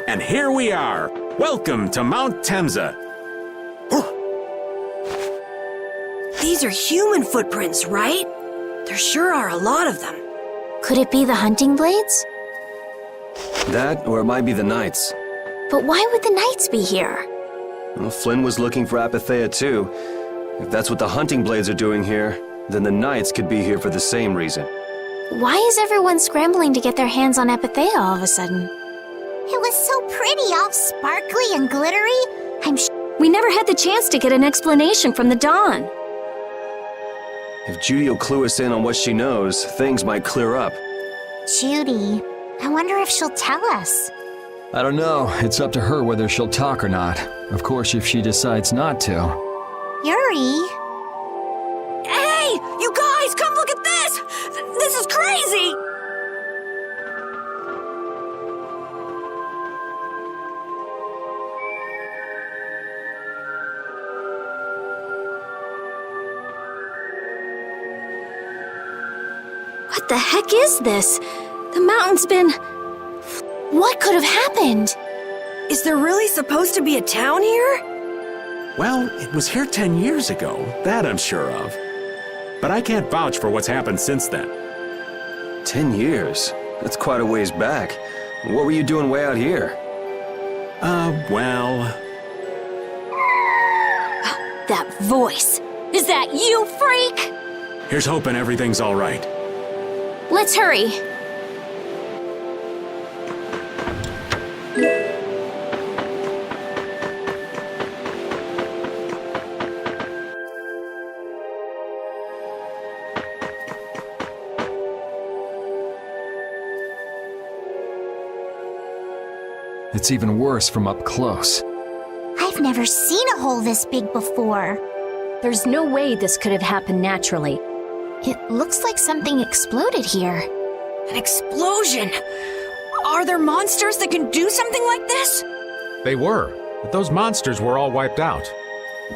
And here we are. Welcome to Mount Temza. These are human footprints, right? There sure are a lot of them. Could it be the hunting blades? That, or it might be the Knights. But why would the Knights be here? Well, Flynn was looking for Apatheia too. If that's what the hunting blades are doing here, then the Knights could be here for the same reason. Why is everyone scrambling to get their hands on Apatheia all of a sudden? It was so pretty, all sparkly and glittery. We never had the chance to get an explanation from the Dawn. If Judy will clue us in on what she knows, things might clear up. Judy, I wonder if she'll tell us. I don't know. It's up to her whether she'll talk or not. Of course, if she decides not to. Yuri? Hey! You guys, come look at this! This is crazy! What the heck is this? The mountain's been... What could have happened? Is there really supposed to be a town here? Well, it was here 10 years ago, that I'm sure of. But I can't vouch for what's happened since then. 10 years? That's quite a ways back. What were you doing way out here? Well... That voice! Is that you, freak? Here's hoping everything's all right. Let's hurry. It's even worse from up close. I've never seen a hole this big before. There's no way this could have happened naturally. It looks like something exploded here. An explosion! Are there monsters that can do something like this? They were, but those monsters were all wiped out.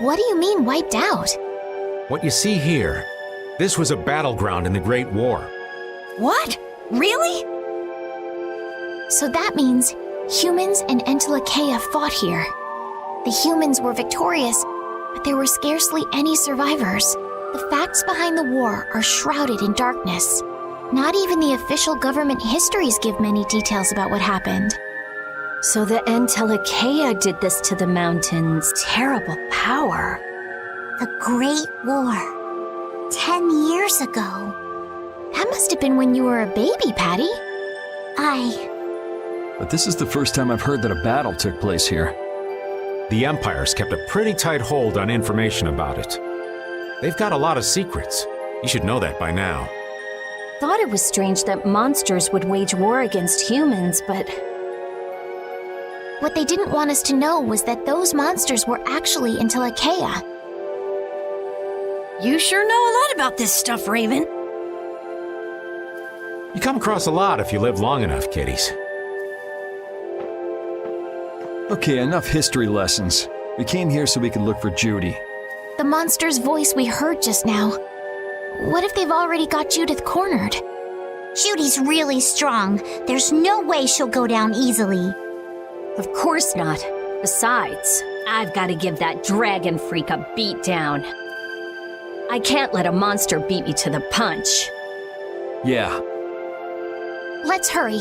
What do you mean, wiped out? What you see here, this was a battleground in the Great War. What? Really? So that means humans and Entelekea fought here. The humans were victorious, but there were scarcely any survivors. The facts behind the war are shrouded in darkness. Not even the official government histories give many details about what happened. So the Entelekea did this to the mountain's terrible power. The Great War. 10 years ago. That must have been when you were a baby, Patty. But this is the first time I've heard that a battle took place here. The Empire's kept a pretty tight hold on information about it. They've got a lot of secrets. You should know that by now. Thought it was strange that monsters would wage war against humans, but... What they didn't want us to know was that those monsters were actually Entelekea. You sure know a lot about this stuff, Raven. You come across a lot if you live long enough, kiddies. Okay, enough history lessons. We came here so we could look for Judy. The monster's voice we heard just now. What if they've already got Judith cornered? Judy's really strong. There's no way she'll go down easily. Of course not. Besides, I've got to give that dragon freak a beat down. I can't let a monster beat me to the punch. Yeah. Let's hurry.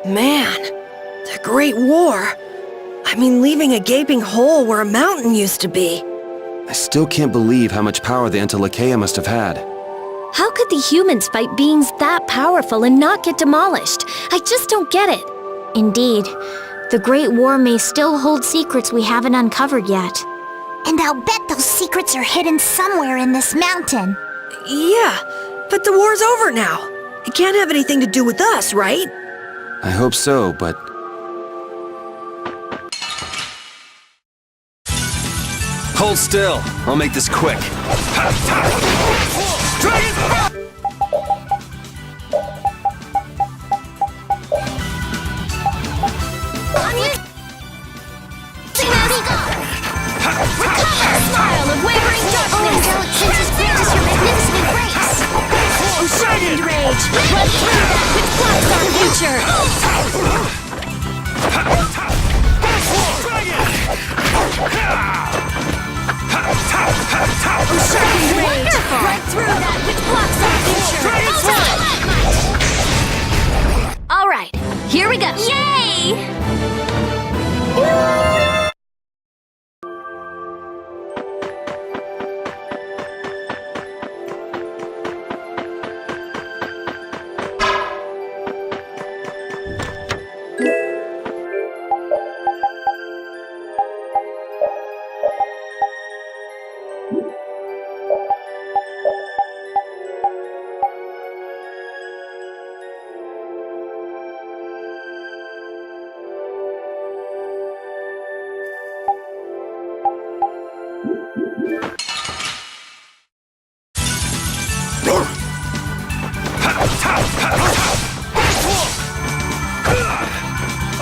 Man, the Great War. I mean, leaving a gaping hole where a mountain used to be. I still can't believe how much power the Entelekea must have had. How could the humans fight beings that powerful and not get demolished? I just don't get it. Indeed, the Great War may still hold secrets we haven't uncovered yet. And I'll bet those secrets are hidden somewhere in this mountain. Yeah, but the war's over now. It can't have anything to do with us, right? I hope so, but... Hold still. I'll make this quick. Smile of wavering darkness! Angelic senses grant us your magnificent embrace! Second rage! Run through that which blocks our future! Sharpened rage! Run through that which blocks our future! All right, here we go. Yay!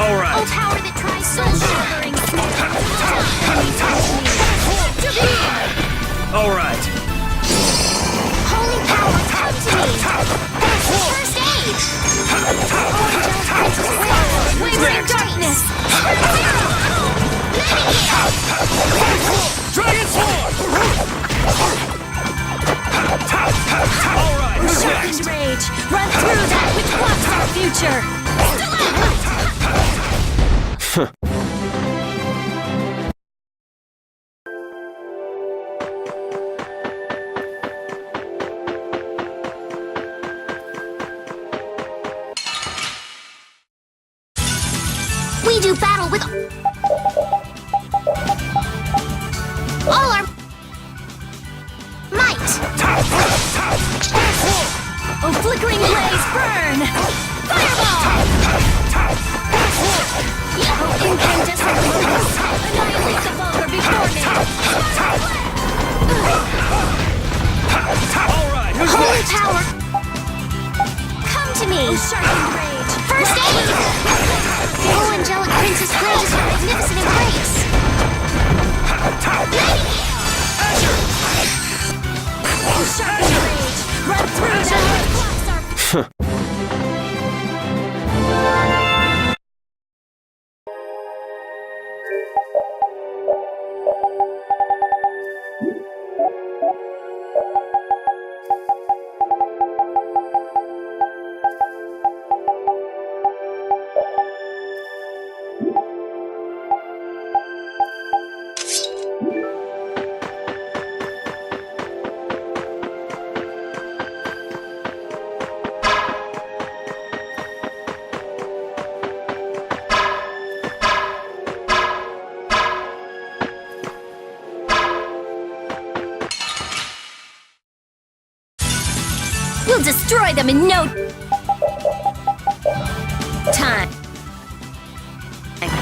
All right. Oh, power that tries soul-shattering snare! All right. Holy power, come to me! First aid! Wavering darkness! Dragon Sword! All right. Sharpened rage! Run through that which blocks our future! We do battle with all our might. Oh, flickering blaze, burn! Fireball! Oh, incandescent lotus! Annihilate the vulgar before me! All right. Who's Holy next? power! Come to me! Oh, sharpened rage! First aid! Oh, angelic princess Grace, magnificent embrace! Oh, sharpened rage! Run through that which blocks our We'll destroy them in no time. Run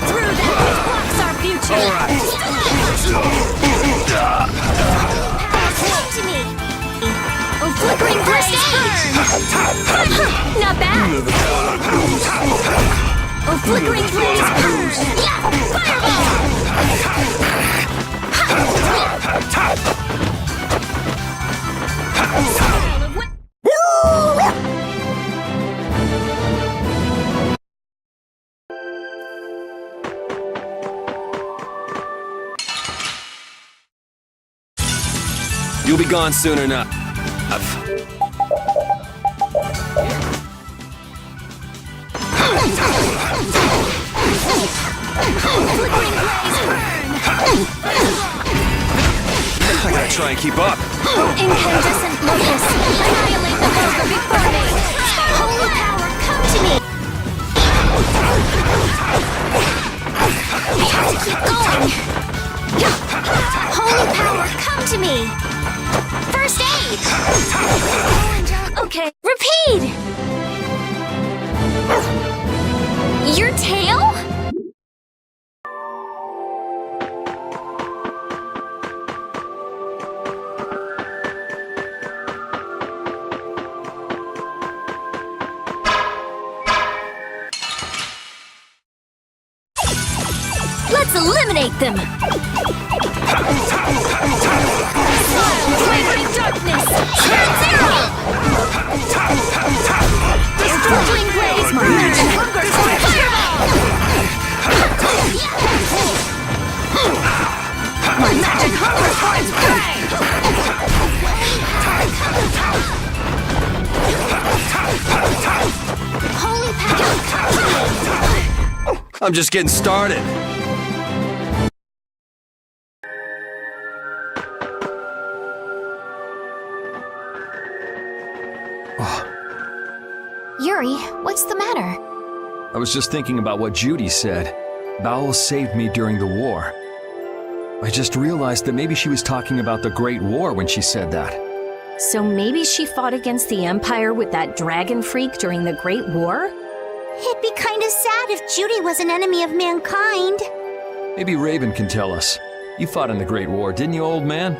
through that which blocks our future! Come to me! Oh, flickering blaze, burn! Not bad. Oh, flickering blaze, burn! Fireball! You'll be gone soon enough. Flickering blaze, burn! I gotta try and keep up. Incandescent lotus! Annihilate the vulgar before me! Holy power, come to me! We have to keep going! Holy power, come to me! First aid! Oh, angelic... Okay, repeat! Your tail? Let's eliminate them! Wavering darkness! Turn zero! Flickering blaze! My magic hungers for fireball! My magic hungers for its prey! Holy power! I'm just getting started. Yuri, what's the matter? I was just thinking about what Judy said. Bowel saved me during the war. I just realized that maybe she was talking about the Great War when she said that. So maybe she fought against the Empire with that dragon freak during the Great War? It'd be kind of sad if Judy was an enemy of mankind. Maybe Raven can tell us. You fought in the Great War, didn't you, old man?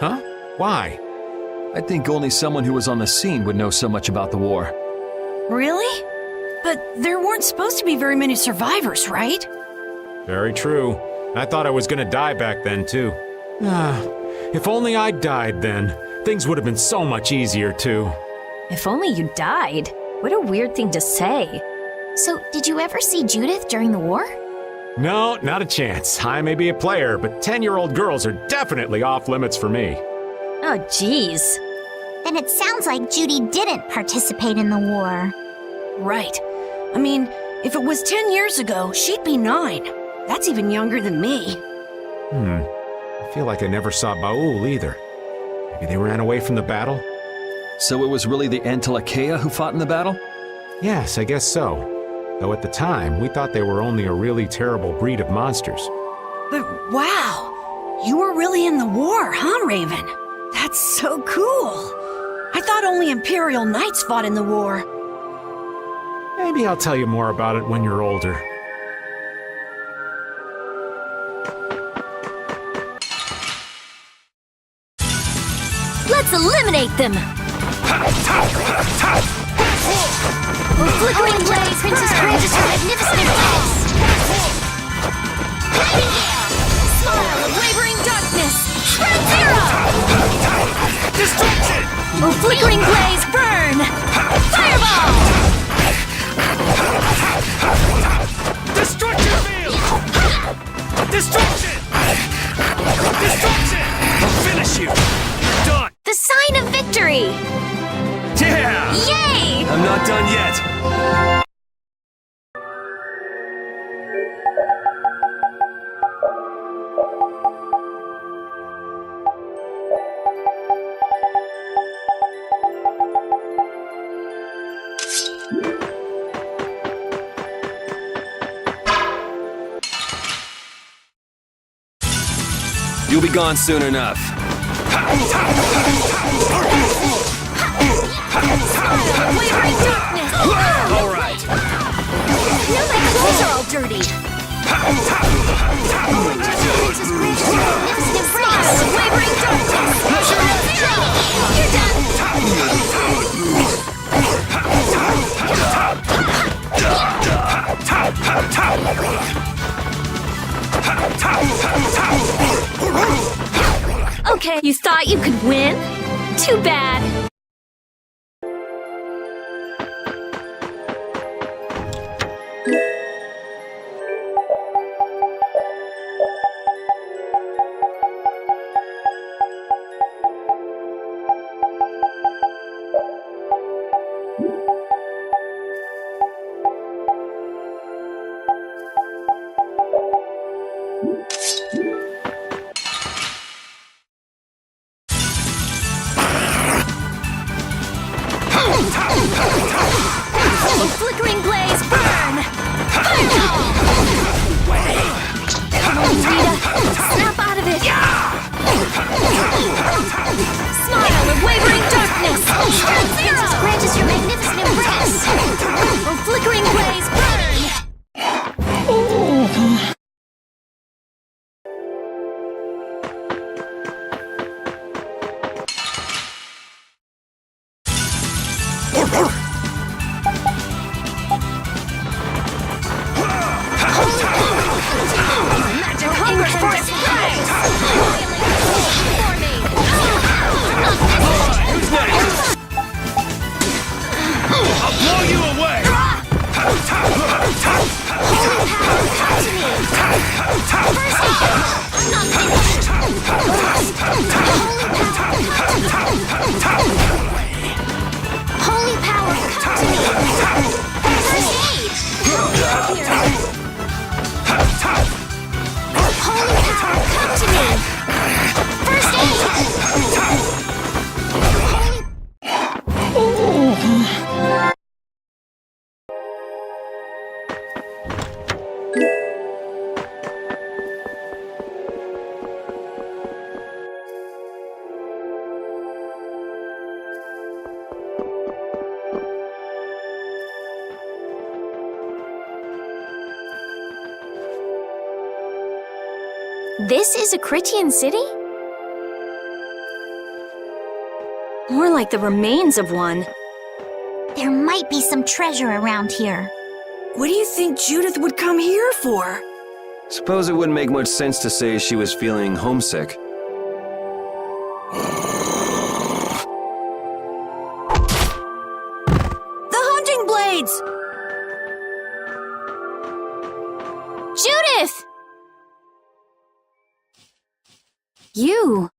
Huh? Why? I think only someone who was on the scene would know so much about the war. Really? But there weren't supposed to be very many survivors, right? Very true. I thought I was gonna die back then, too. If only I died then, things would have been so much easier, too. If only you died. What a weird thing to say. So, did you ever see Judith during the war? No, not a chance. I may be a player, but 10-year-old girls are definitely off limits for me. Oh, jeez. Then it sounds like Judy didn't participate in the war. Right. I mean, if it was 10 years ago, she'd be 9. That's even younger than me. I feel like I never saw Baul either. Maybe they ran away from the battle? So it was really the Antilakea who fought in the battle? Yes, I guess so. Though at the time, we thought they were only a really terrible breed of monsters. But wow, you were really in the war, huh, Raven? That's so cool. I thought only Imperial Knights fought in the war. Maybe I'll tell you more about it when you're older. Let's eliminate them! Flickering blaze, Princess Courageous, her magnificent face! Smile of wavering darkness! Spread zero! Destruction! Flickering blaze, burn! Fireball! Destruction field! Destruction! Destruction! I'll finish you! Done! The sign of victory! Yeah! Yay! I'm not done yet. You'll be gone soon enough. Wavering darkness! All right. Now my clothes are all dirty! Princess Courageous, her magnificent face! Wavering darkness! Zero! You're done! Okay, you thought you could win? Too bad. This is a Critian city? More like the remains of one. There might be some treasure around here. What do you think Judith would come here for? Suppose it wouldn't make much sense to say she was feeling homesick. The hunting blades! Judith! You!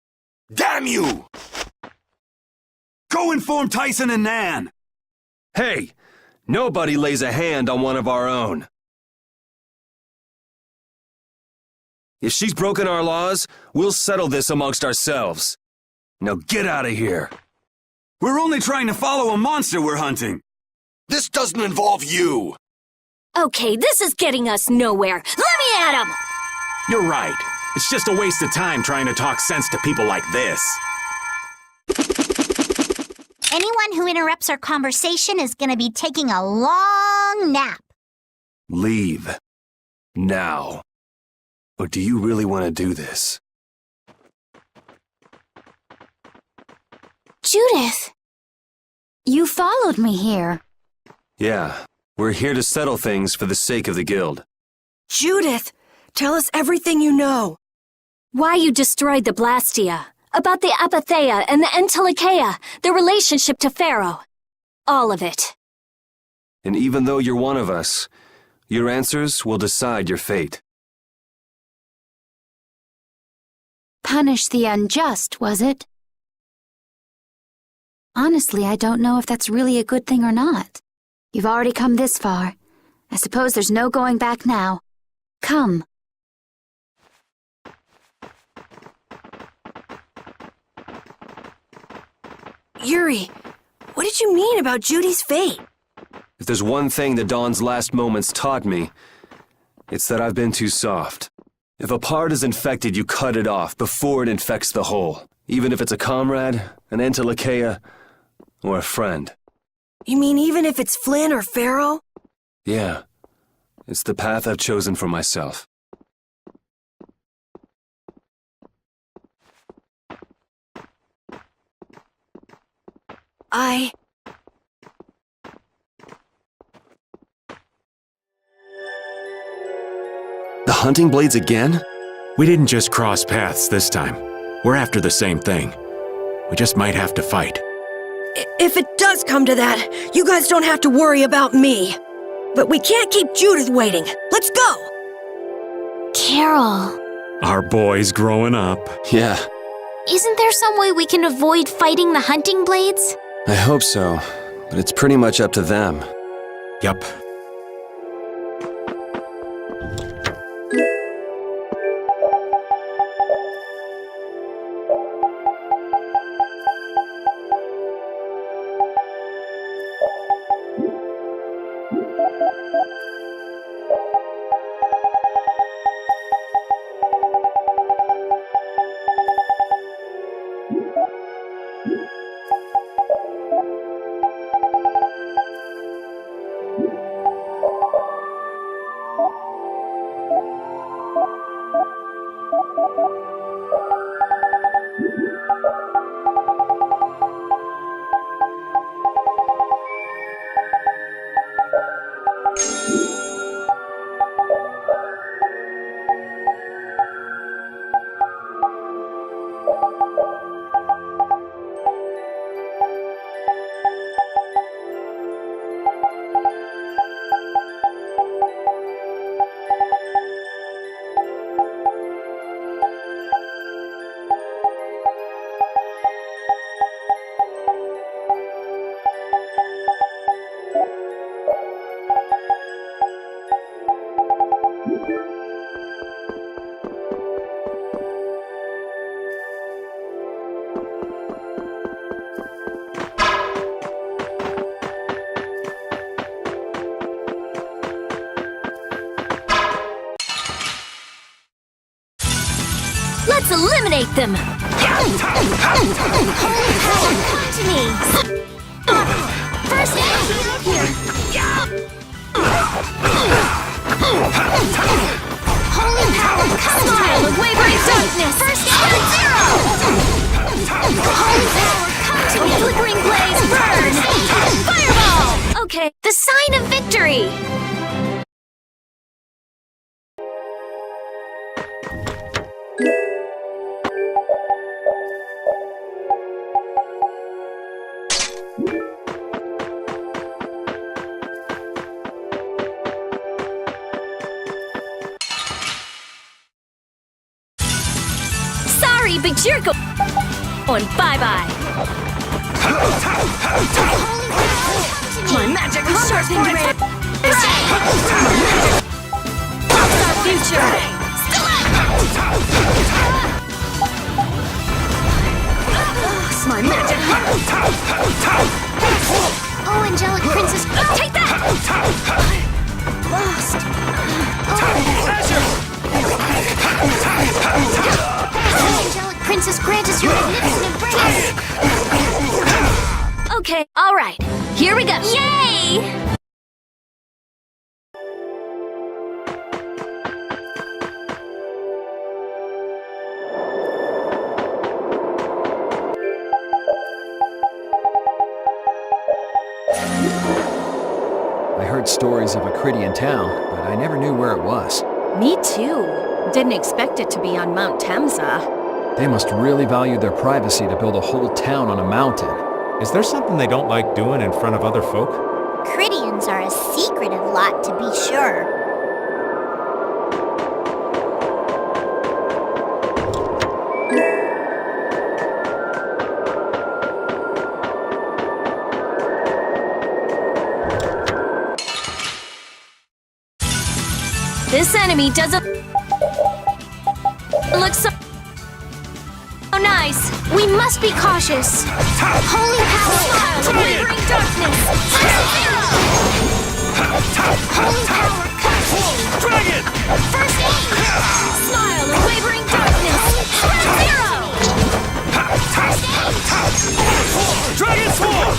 Damn you! Go inform Tyson and Nan! Hey! Nobody lays a hand on one of our own. If she's broken our laws, we'll settle this amongst ourselves. Now get out of here. We're only trying to follow a monster we're hunting. This doesn't involve you. Okay, this is getting us nowhere. Let me at him! You're right. It's just a waste of time trying to talk sense to people like this. Anyone who interrupts our conversation is gonna be taking a long nap. Leave. Now. Or do you really want to do this? Judith! You followed me here. Yeah, we're here to settle things for the sake of the guild. Judith, tell us everything you know. Why you destroyed the Blastia. About the Apatheia and the Entelikeia, their relationship to Pharaoh. All of it. And even though you're one of us, your answers will decide your fate. Punish the unjust, was it? Honestly, I don't know if that's really a good thing or not. You've already come this far. I suppose there's no going back now. Come. Yuri, what did you mean about Judy's fate? If there's one thing that Dawn's last moments taught me, it's that I've been too soft. If a part is infected, you cut it off before it infects the whole, even if it's a comrade, an Entelikeia, or a friend. You mean even if it's Flynn or Pharaoh? Yeah, it's the path I've chosen for myself. The hunting blades again? We didn't just cross paths this time. We're after the same thing. We just might have to fight. If it does come to that, you guys don't have to worry about me. But we can't keep Judith waiting. Let's go! Carol. Our boy's growing up. Yeah, Isn't there some way we can avoid fighting the hunting blades? I hope so, but it's pretty much up to them. Yup. Let's eliminate them! First aid here! Holy power, come Style of wavering Ready, big cheer, go on, bye-bye. My magic hunger for its That's our future. My magic Oh, Angelic Princess. Take that! Lost. Angelic Princess, grant us your magnificent embrace. Okay, all right. Here we go. Yay! I heard stories of a Cridian town, but I never knew where it was. Me too. Didn't expect it to be on Mount Temsa. They must really value their privacy to build a whole town on a mountain. Is there something they don't like doing in front of other folk? Cridians are a secretive lot, to be sure. This enemy doesn't look so nice. We must be cautious. Holy power. Smile, wavering darkness. Holy power. Dragon! First aid. Smile and wavering darkness. Zero. Dragon Swarm!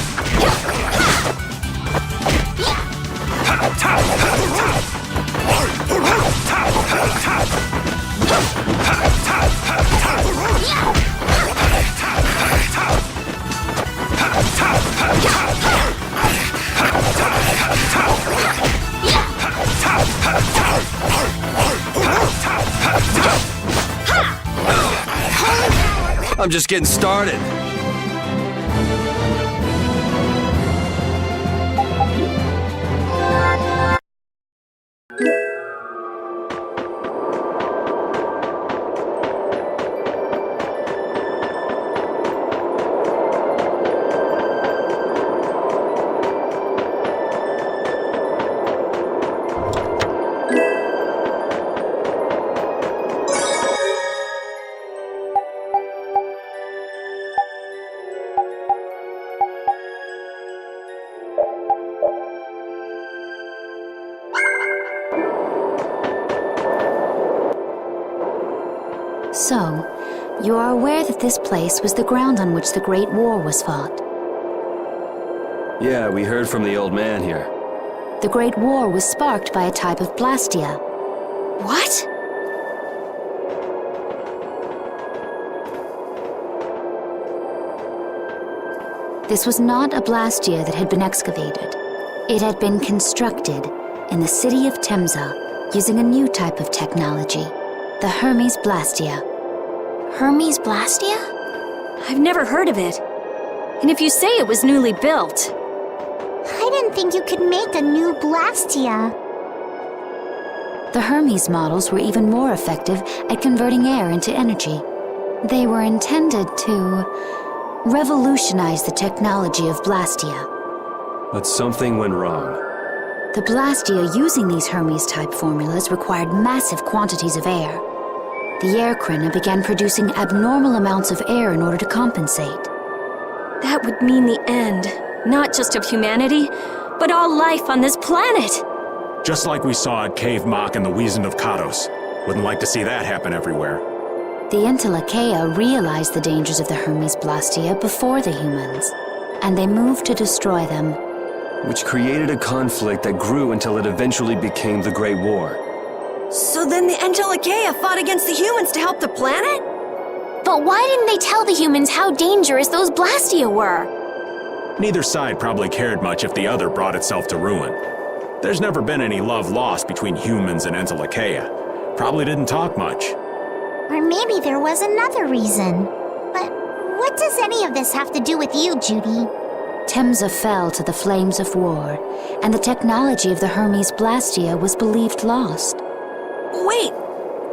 I'm just getting started. So, you are aware that this place was the ground on which the Great War was fought. Yeah, we heard from the old man here. The Great War was sparked by a type of blastia. What? This was not a blastia that had been excavated. It had been constructed in the city of Temsa using a new type of technology, the Hermes Blastia. Hermes Blastia? I've never heard of it. And if you say it was newly built, I didn't think you could make a new Blastia. The Hermes models were even more effective at converting air into energy. They were intended to revolutionize the technology of Blastia. But something went wrong. The Blastia using these Hermes-type formulas required massive quantities of air. The Airkrina began producing abnormal amounts of air in order to compensate. that would mean the end, not just of humanity, but all life on this planet. Just like we saw at Cave Mach and the Wiesent of Kados. Wouldn't like to see that happen everywhere. The Entelekea realized the dangers of the Hermes Blastia before the humans, and they moved to destroy them. Which created a conflict that grew until it eventually became the Great War. So then the Entelekea fought against the humans to help the planet? But why didn't they tell the humans how dangerous those Blastia were? Neither side probably cared much if the other brought itself to ruin. There's never been any love lost between humans and Entelekea. Probably didn't talk much. Or maybe there was another reason. But what does any of this have to do with you, Judy? Temsa fell to the flames of war, and the technology of the Hermes Blastia was believed lost. Wait,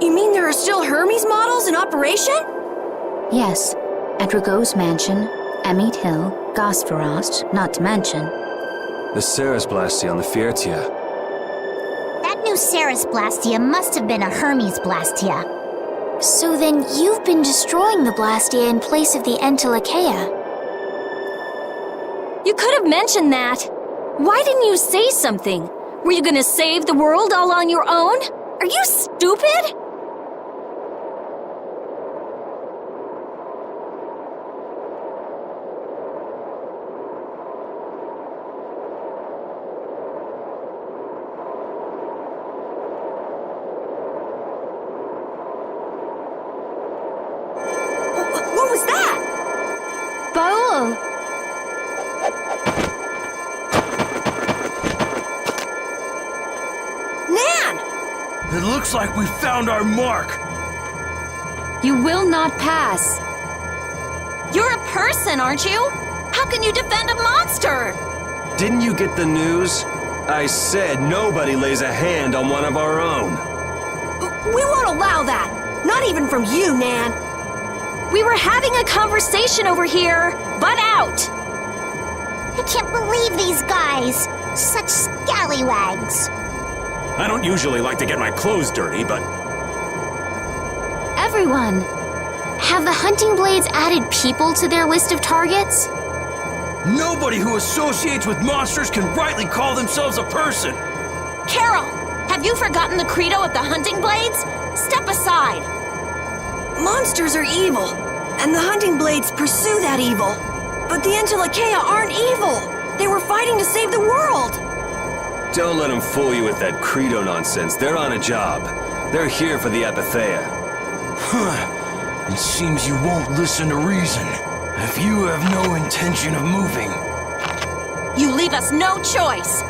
you mean there are still Hermes models in operation? Yes, at Rago's mansion, Amit Hill, Gosferost, not to mention. The Ceres Blastia on the Fiertia. That new Ceres Blastia must have been a Hermes Blastia. So then you've been destroying the Blastia in place of the Entelekea. You could have mentioned that. Why didn't you say something? Were you gonna save the world all on your own? Are you stupid? What was that? Baul! Nan! It looks like we found our mark. You will not pass. You're a person, aren't you? How can you defend a monster? Didn't you get the news? I said nobody lays a hand on one of our own. We won't allow that. Not even from you, Nan. We were having a conversation over here. Butt out! I can't believe these guys. Such scallywags. I don't usually like to get my clothes dirty, but Everyone! Have the hunting blades added people to their list of targets? Nobody who associates with monsters can rightly call themselves a person. Carol, have you forgotten the credo of the hunting blades? Step aside. Monsters are evil, and the hunting blades pursue that evil. But the Entelekea aren't evil. They were fighting to save the world. Don't let them fool you with that credo nonsense. They're on a job. They're here for the Apatheia. It seems you won't listen to reason. If you have no intention of moving, You leave us no choice.